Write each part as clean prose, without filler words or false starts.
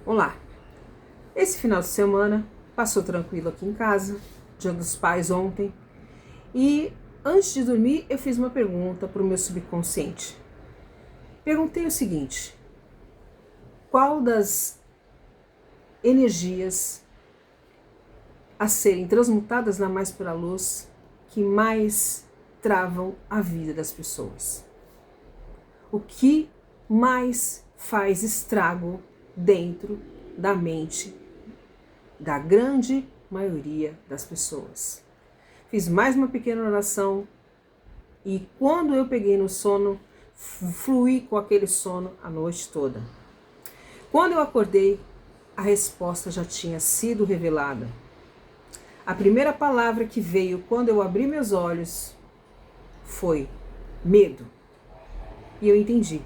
Olá! Esse final de semana passou tranquilo aqui em casa, Dia dos Pais ontem, e antes de dormir eu fiz uma pergunta para o meu subconsciente. Perguntei o seguinte: qual das energias a serem transmutadas na mais pura luz que mais travam a vida das pessoas? O que mais faz estrago dentro da mente da grande maioria das pessoas? Fiz mais uma pequena oração e quando eu peguei no sono, fluí com aquele sono a noite toda. Quando eu acordei, a resposta já tinha sido revelada. A primeira palavra que veio quando eu abri meus olhos foi medo. E eu entendi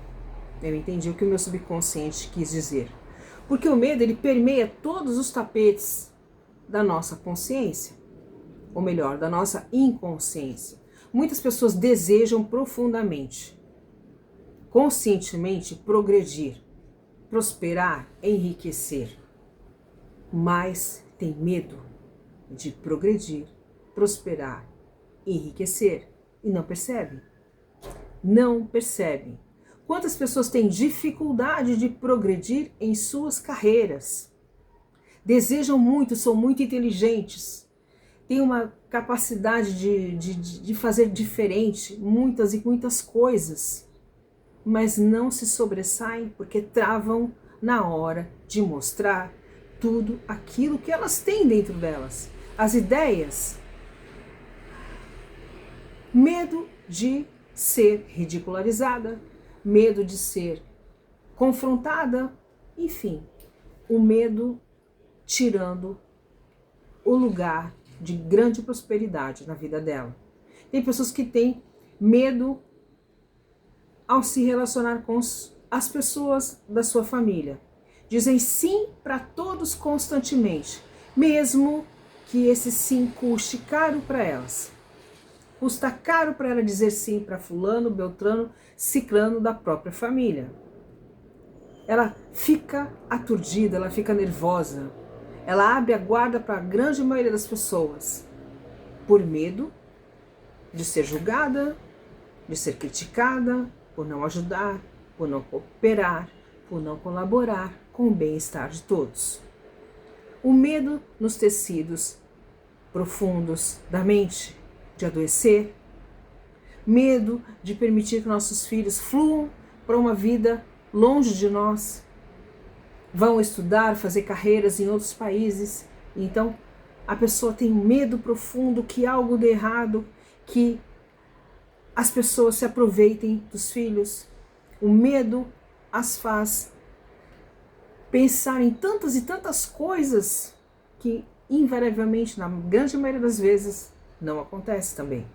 o que o meu subconsciente quis dizer. Porque o medo, ele permeia todos os tapetes da nossa consciência, ou melhor, da nossa inconsciência. Muitas pessoas desejam profundamente, conscientemente, progredir, prosperar, enriquecer, mas tem medo de progredir, prosperar, enriquecer e não percebem. Não percebem. Quantas pessoas têm dificuldade de progredir em suas carreiras? Desejam muito, são muito inteligentes, têm uma capacidade de fazer diferente, muitas e muitas coisas, mas não se sobressaem porque travam na hora de mostrar tudo aquilo que elas têm dentro delas. As ideias, medo de ser ridicularizada, medo de ser confrontada, enfim, o medo tirando o lugar de grande prosperidade na vida dela. Tem pessoas que têm medo ao se relacionar com as pessoas da sua família. Dizem sim para todos constantemente, mesmo que esse sim custe caro para elas. Custa caro para ela dizer sim para fulano, beltrano, ciclano da própria família. Ela fica aturdida, ela fica nervosa. Ela abre a guarda para a grande maioria das pessoas, por medo de ser julgada, de ser criticada, por não ajudar, por não cooperar, por não colaborar com o bem-estar de todos. O medo nos tecidos profundos da mente, de adoecer, medo de permitir que nossos filhos fluam para uma vida longe de nós, vão estudar, fazer carreiras em outros países. Então a pessoa tem medo profundo que algo dê errado, que as pessoas se aproveitem dos filhos. O medo as faz pensar em tantas e tantas coisas que invariavelmente, na grande maioria das vezes, não acontece também.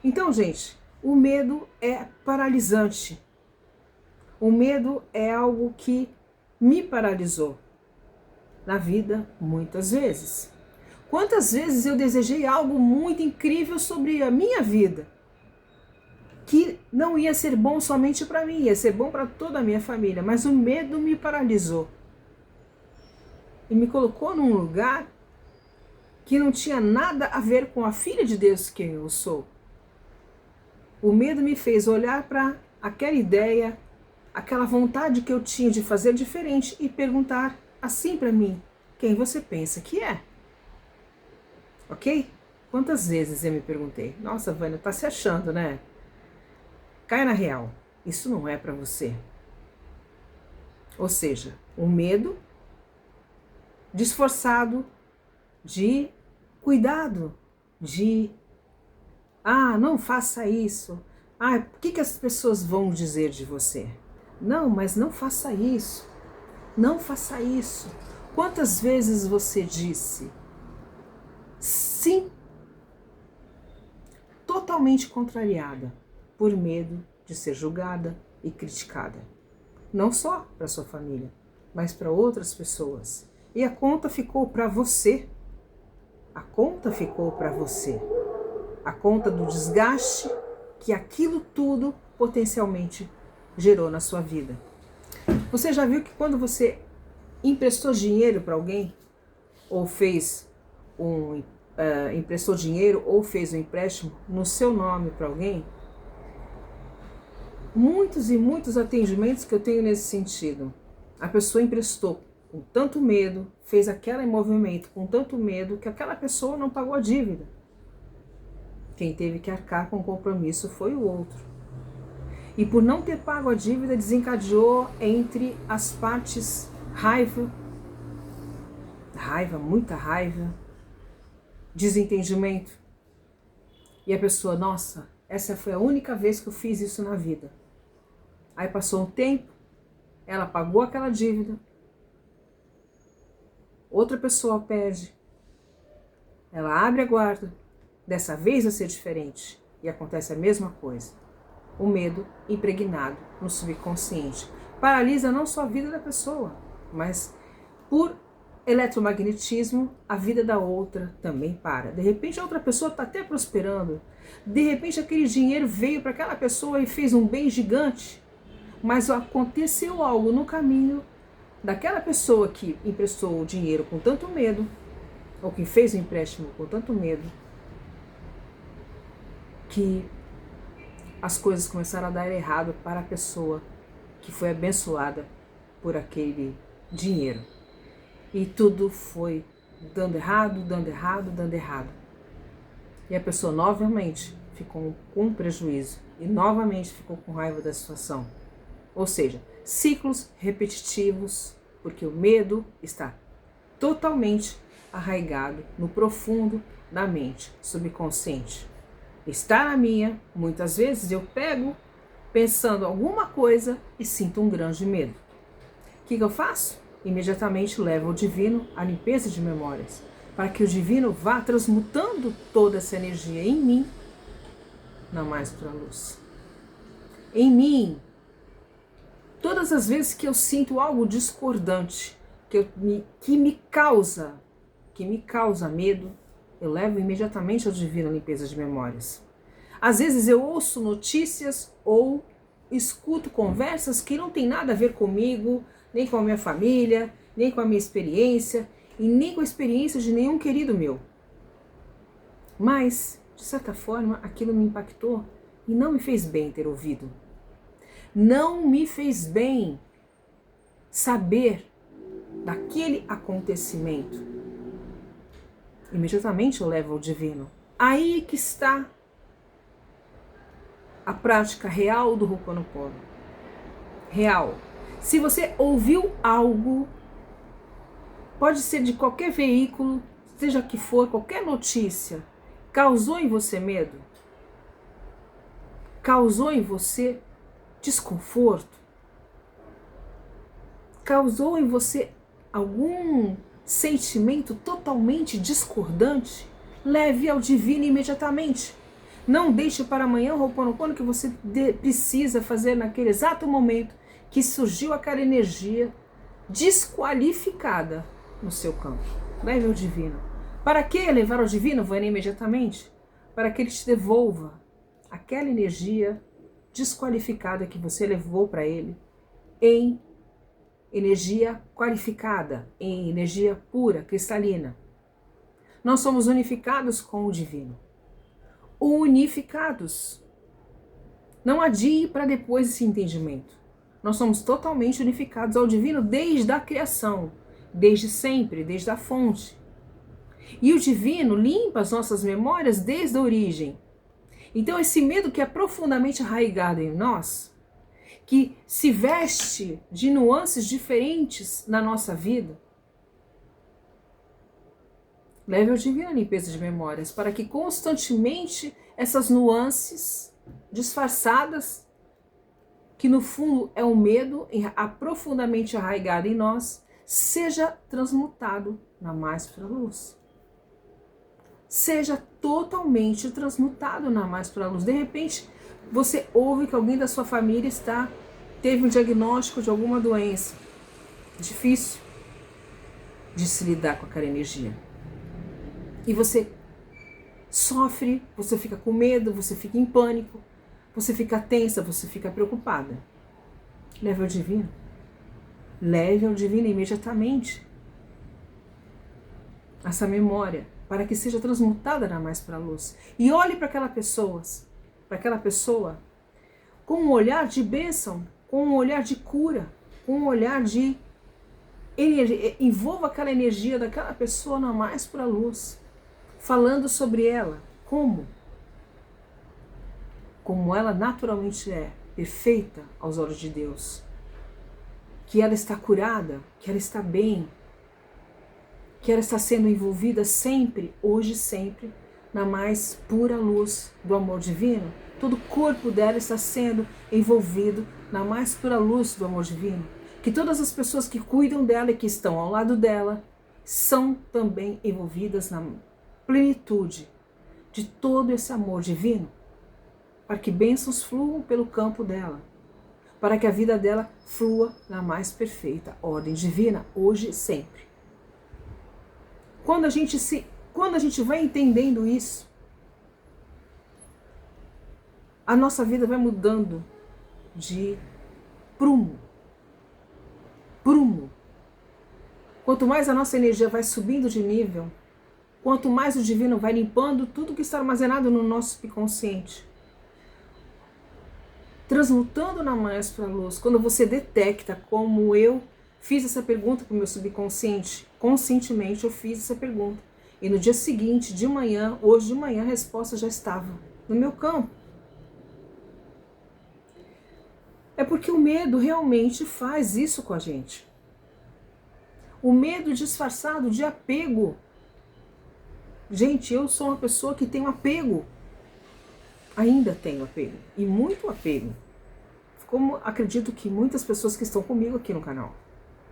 Então, gente, o medo é paralisante. O medo é algo que me paralisou na vida muitas vezes. Quantas vezes eu desejei algo muito incrível sobre a minha vida, que não ia ser bom somente para mim, ia ser bom para toda a minha família, mas o medo me paralisou e me colocou num lugar que não tinha nada a ver com a filha de Deus que eu sou. O medo me fez olhar para aquela ideia, aquela vontade que eu tinha de fazer diferente e perguntar assim para mim: quem você pensa que é? Ok? Quantas vezes eu me perguntei: nossa, Vânia, tá se achando, né? Cai na real, isso não é para você. Ou seja, o medo disfarçado de cuidado, de não faça isso, o que as pessoas vão dizer de você? Não, mas não faça isso, não faça isso. Quantas vezes você disse sim, totalmente contrariada, por medo de ser julgada e criticada? Não só para sua família, mas para outras pessoas. E a conta ficou para você. A conta ficou para você. A conta do desgaste que aquilo tudo potencialmente gerou na sua vida. Você já viu que quando você emprestou dinheiro para alguém, ou emprestou dinheiro ou fez um empréstimo no seu nome para alguém, muitos e muitos atendimentos que eu tenho nesse sentido. A pessoa emprestou com tanto medo, fez aquele movimento com tanto medo que aquela pessoa não pagou a dívida. Quem teve que arcar com o compromisso foi o outro. E por não ter pago a dívida, desencadeou entre as partes raiva, muita raiva, desentendimento. E a pessoa, nossa, essa foi a única vez que eu fiz isso na vida. Aí passou um tempo, ela pagou aquela dívida, outra pessoa perde, ela abre a guarda, dessa vez vai ser diferente, e acontece a mesma coisa. O medo impregnado no subconsciente paralisa não só a vida da pessoa, mas por eletromagnetismo a vida da outra também para. De repente a outra pessoa está até prosperando, de repente aquele dinheiro veio para aquela pessoa e fez um bem gigante, mas aconteceu algo no caminho daquela pessoa que emprestou o dinheiro com tanto medo, ou que fez o empréstimo com tanto medo, que as coisas começaram a dar errado para a pessoa que foi abençoada por aquele dinheiro. E tudo foi dando errado, dando errado, dando errado. E a pessoa novamente ficou com prejuízo e novamente ficou com raiva da situação. Ou seja, ciclos repetitivos, porque o medo está totalmente arraigado no profundo da mente subconsciente. Está na minha, muitas vezes eu pego pensando alguma coisa e sinto um grande medo. O que eu faço? Imediatamente levo ao divino a limpeza de memórias, para que o divino vá transmutando toda essa energia em mim, na mais pura luz. Em mim, todas as vezes que eu sinto algo discordante, que me causa medo, eu levo imediatamente ao divino a limpeza de memórias. Às vezes eu ouço notícias ou escuto conversas que não tem nada a ver comigo, nem com a minha família, nem com a minha experiência, e nem com a experiência de nenhum querido meu. Mas, de certa forma, aquilo me impactou e não me fez bem ter ouvido. Não me fez bem saber daquele acontecimento. Imediatamente eu levo ao divino. Aí que está a prática real do Ho'oponopono. Real. Se você ouviu algo, pode ser de qualquer veículo, seja que for, qualquer notícia, causou em você medo? Causou em você desconforto? Causou em você algum sentimento totalmente discordante? Leve ao divino imediatamente. Não deixe para amanhã o Ho'oponopono que você precisa fazer naquele exato momento que surgiu aquela energia desqualificada no seu campo. Leve ao divino. Para que levar ao divino? Vai imediatamente. Para que ele te devolva aquela energia desqualificada que você levou para ele em energia qualificada, em energia pura, cristalina. Nós somos unificados com o divino. Unificados. Não adie para depois esse entendimento. Nós somos totalmente unificados ao divino desde a criação, desde sempre, desde a fonte. E o divino limpa as nossas memórias desde a origem. Então esse medo que é profundamente arraigado em nós, que se veste de nuances diferentes na nossa vida, leve ao divino a limpeza de memórias, para que constantemente essas nuances disfarçadas, que no fundo é o medo profundamente arraigado em nós, seja transmutado na mais pura luz. Seja totalmente transmutado na mais pura luz. De repente, você ouve que alguém da sua família teve um diagnóstico de alguma doença difícil de se lidar com aquela energia. E você sofre, você fica com medo, você fica em pânico, você fica tensa, você fica preocupada. Leve ao divino. Leve ao divino imediatamente essa memória, para que seja transmutada na mais para a luz. E olhe para aquela pessoa com um olhar de bênção, com um olhar de cura, com um olhar de energia. Envolva aquela energia daquela pessoa na mais para a luz, falando sobre ela, como ela naturalmente é, perfeita aos olhos de Deus, que ela está curada, que ela está bem, que ela está sendo envolvida sempre, hoje e sempre, na mais pura luz do amor divino. Todo o corpo dela está sendo envolvido na mais pura luz do amor divino. Que todas as pessoas que cuidam dela e que estão ao lado dela são também envolvidas na plenitude de todo esse amor divino, para que bênçãos fluam pelo campo dela, para que a vida dela flua na mais perfeita ordem divina, hoje e sempre. Quando a gente vai entendendo isso, a nossa vida vai mudando de prumo. Quanto mais a nossa energia vai subindo de nível, quanto mais o divino vai limpando tudo que está armazenado no nosso subconsciente, transmutando na mais para a luz. Quando você detecta, como eu fiz essa pergunta para o meu subconsciente, conscientemente eu fiz essa pergunta. E no dia seguinte, de manhã, hoje de manhã, a resposta já estava no meu campo. É porque o medo realmente faz isso com a gente. O medo disfarçado de apego. Gente, eu sou uma pessoa que tem apego. Ainda tenho apego. E muito apego. Como acredito que muitas pessoas que estão comigo aqui no canal.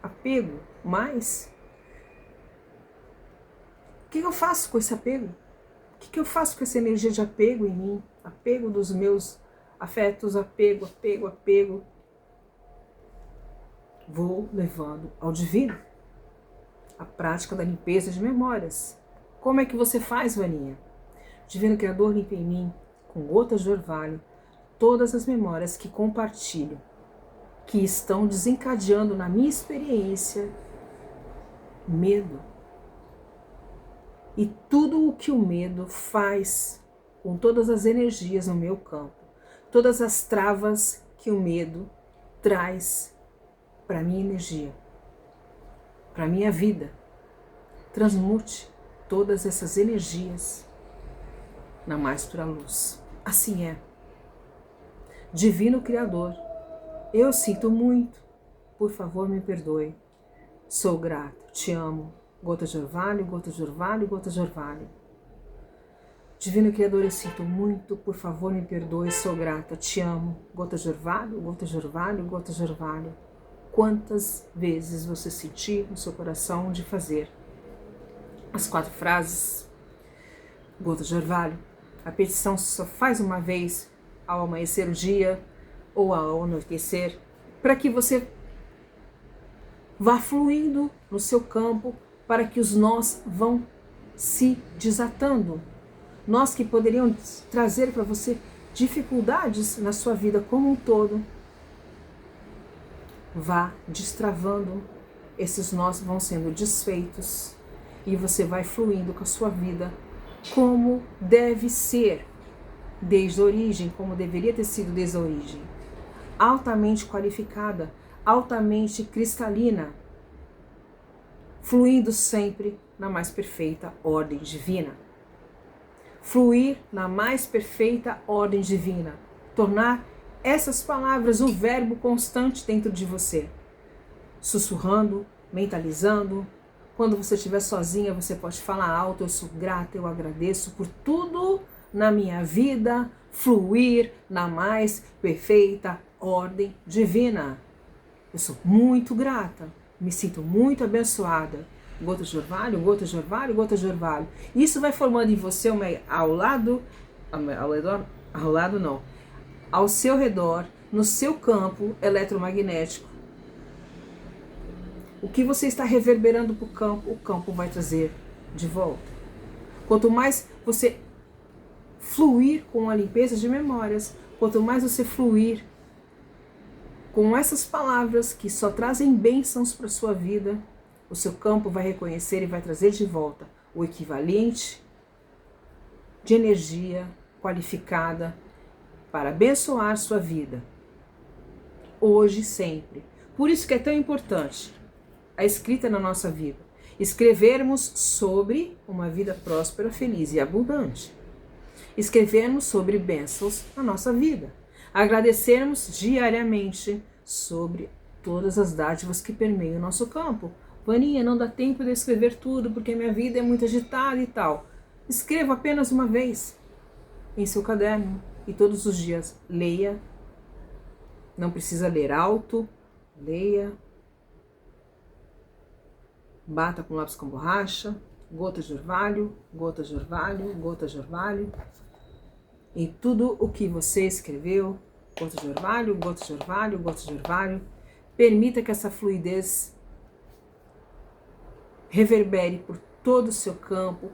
Apego, mas o que eu faço com esse apego? O que eu faço com essa energia de apego em mim? Apego dos meus afetos, apego. Vou levando ao divino. A prática da limpeza de memórias. Como é que você faz, Vaninha? Divino Criador, limpa em mim, com gotas de orvalho, todas as memórias que compartilho, que estão desencadeando na minha experiência medo. E tudo o que o medo faz com todas as energias no meu campo, todas as travas que o medo traz para a minha energia, para a minha vida, transmute todas essas energias na mais pura luz. Assim é. Divino Criador, eu sinto muito, por favor me perdoe. Sou grato, te amo. Gota de orvalho, gota de orvalho, gota de orvalho. Divino Criador, eu sinto muito, por favor me perdoe, sou grata, te amo. Gota de orvalho, gota de orvalho, gota de orvalho. Quantas vezes você sentir no seu coração de fazer as 4 frases, gota de orvalho. A petição só faz uma vez ao amanhecer o dia ou ao anoitecer, para que você vá fluindo no seu campo, para que os nós vão se desatando. Nós que poderiam trazer para você dificuldades na sua vida como um todo, vá destravando, esses nós vão sendo desfeitos e você vai fluindo com a sua vida como deve ser, desde a origem, como deveria ter sido desde a origem. Altamente qualificada, altamente cristalina, fluindo sempre na mais perfeita ordem divina. Fluir na mais perfeita ordem divina. Tornar essas palavras um verbo constante dentro de você. Sussurrando, mentalizando. Quando você estiver sozinha, você pode falar alto: eu sou grata, eu agradeço por tudo na minha vida fluir na mais perfeita ordem divina. Eu sou muito grata, me sinto muito abençoada. Gota de orvalho, gota de orvalho, gota de orvalho. Isso vai formando em você ao seu redor, no seu campo eletromagnético. O que você está reverberando para o campo vai trazer de volta. Quanto mais você fluir com a limpeza de memórias, quanto mais você fluir Com essas palavras que só trazem bênçãos para a sua vida, o seu campo vai reconhecer e vai trazer de volta o equivalente de energia qualificada para abençoar sua vida, hoje e sempre. Por isso que é tão importante a escrita na nossa vida. Escrevermos sobre uma vida próspera, feliz e abundante. Escrevermos sobre bênçãos na nossa vida. Agradecermos diariamente sobre todas as dádivas que permeiam o nosso campo. Vaninha, não dá tempo de escrever tudo porque minha vida é muito agitada e tal. Escreva apenas uma vez em seu caderno e todos os dias leia. Não precisa ler alto, leia. Bata com lápis com borracha, gotas de orvalho, gotas de orvalho, gotas de orvalho. E tudo o que você escreveu, gotas de orvalho, gotas de orvalho, gotas de orvalho, permita que essa fluidez reverbere por todo o seu campo,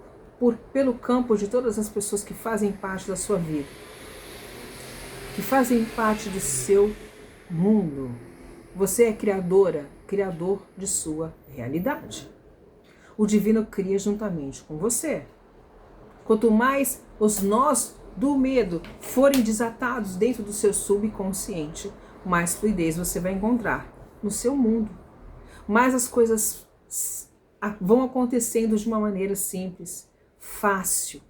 pelo campo de todas as pessoas que fazem parte da sua vida, que fazem parte do seu mundo. Você é criadora, criador de sua realidade. O divino cria juntamente com você. Quanto mais os nós do medo forem desatados dentro do seu subconsciente, mais fluidez você vai encontrar no seu mundo. Mais as coisas vão acontecendo de uma maneira simples, fácil,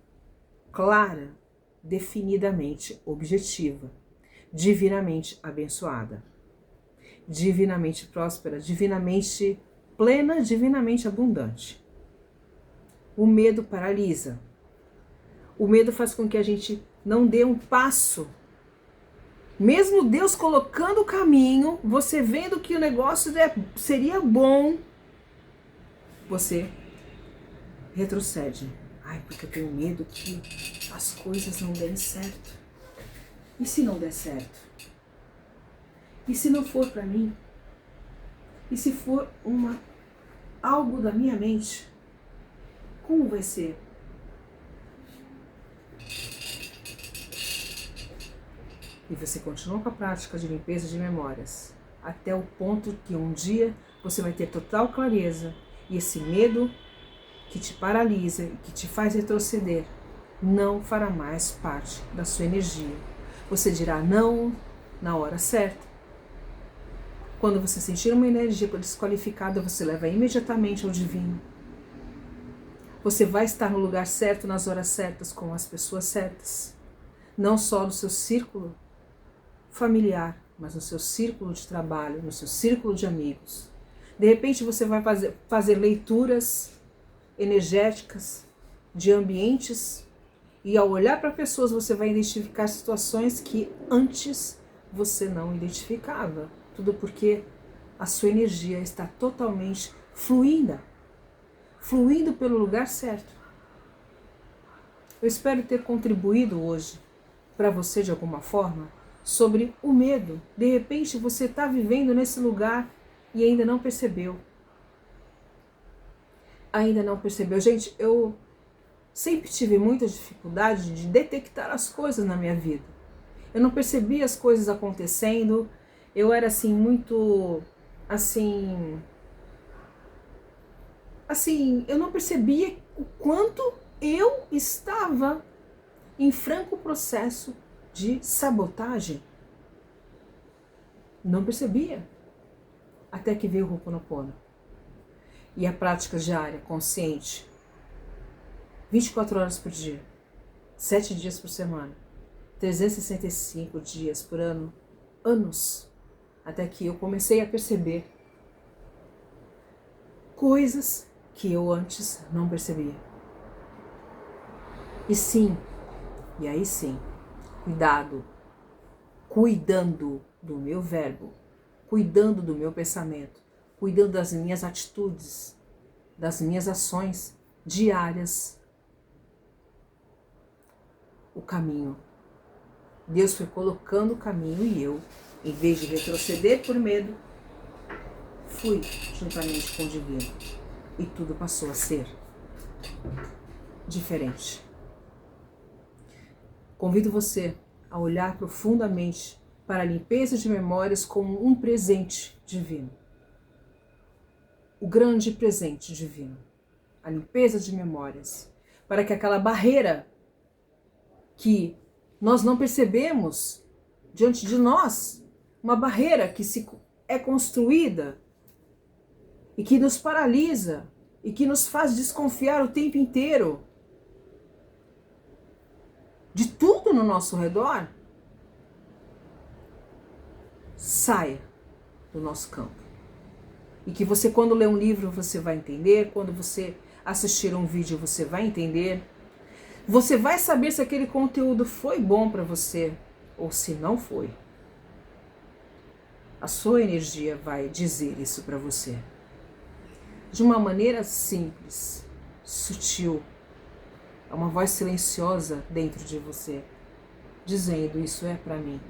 clara, definidamente objetiva, divinamente abençoada, divinamente próspera, divinamente plena, divinamente abundante. O medo paralisa. O medo faz com que a gente não dê um passo. Mesmo Deus colocando o caminho, você vendo que o negócio seria bom, você retrocede. Ai, porque eu tenho medo que as coisas não deem certo. E se não der certo? E se não for para mim? E se for algo da minha mente? Como vai ser? E você continua com a prática de limpeza de memórias, até o ponto que um dia você vai ter total clareza e esse medo que te paralisa e que te faz retroceder não fará mais parte da sua energia. Você dirá não na hora certa. Quando você sentir uma energia desqualificada, você leva imediatamente ao divino. Você vai estar no lugar certo, nas horas certas, com as pessoas certas. Não só no seu círculo familiar, mas no seu círculo de trabalho, no seu círculo de amigos. De repente você vai fazer leituras energéticas de ambientes e ao olhar para pessoas você vai identificar situações que antes você não identificava. Tudo porque a sua energia está totalmente fluindo pelo lugar certo. Eu espero ter contribuído hoje para você de alguma forma sobre o medo. De repente você está vivendo nesse lugar e ainda não percebeu. Gente, eu sempre tive muita dificuldade de detectar as coisas na minha vida. Eu não percebia as coisas acontecendo. Eu era muito eu não percebia o quanto eu estava em franco processo de sabotagem. Não percebia. Até que veio o Ho'oponopono. E a prática diária, consciente, 24 horas por dia, 7 dias por semana, 365 dias por ano, anos, até que eu comecei a perceber coisas que eu antes não percebia. E aí sim, cuidando do meu verbo, cuidando do meu pensamento, cuidando das minhas atitudes, das minhas ações diárias. O caminho. Deus foi colocando o caminho e eu, em vez de retroceder por medo, fui juntamente com o divino. E tudo passou a ser diferente. Convido você a olhar profundamente para a limpeza de memórias como um presente divino. O grande presente divino. A limpeza de memórias. Para que aquela barreira que nós não percebemos diante de nós, uma barreira que é construída e que nos paralisa e que nos faz desconfiar o tempo inteiro de tudo no nosso redor, saia do nosso campo. E que você, quando ler um livro, você vai entender, quando você assistir um vídeo, você vai entender. Você vai saber se aquele conteúdo foi bom para você ou se não foi. A sua energia vai dizer isso para você. De uma maneira simples, sutil. É uma voz silenciosa dentro de você, dizendo: isso é para mim.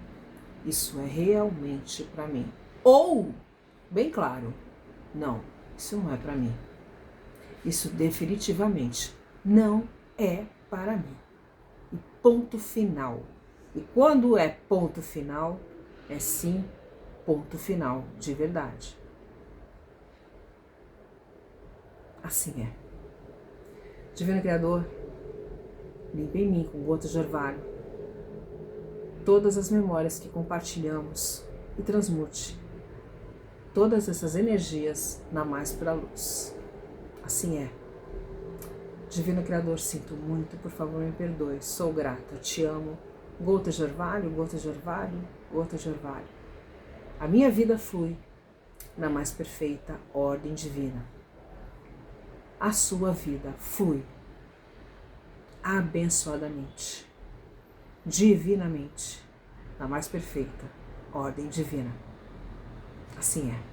Isso é realmente para mim. Ou, bem claro, não, isso não é para mim. Isso definitivamente não é para mim. E ponto final. E quando é ponto final, é sim ponto final de verdade. Assim é. Divino Criador, limpa em mim com gotas de orvalho todas as memórias que compartilhamos e transmute todas essas energias na mais pura luz. Assim é. Divino Criador, sinto muito, por favor me perdoe, sou grata, te amo. Gotas de orvalho, gotas de orvalho, gotas de orvalho. A minha vida flui na mais perfeita ordem divina. A sua vida flui abençoadamente, divinamente, na mais perfeita ordem divina. Assim é.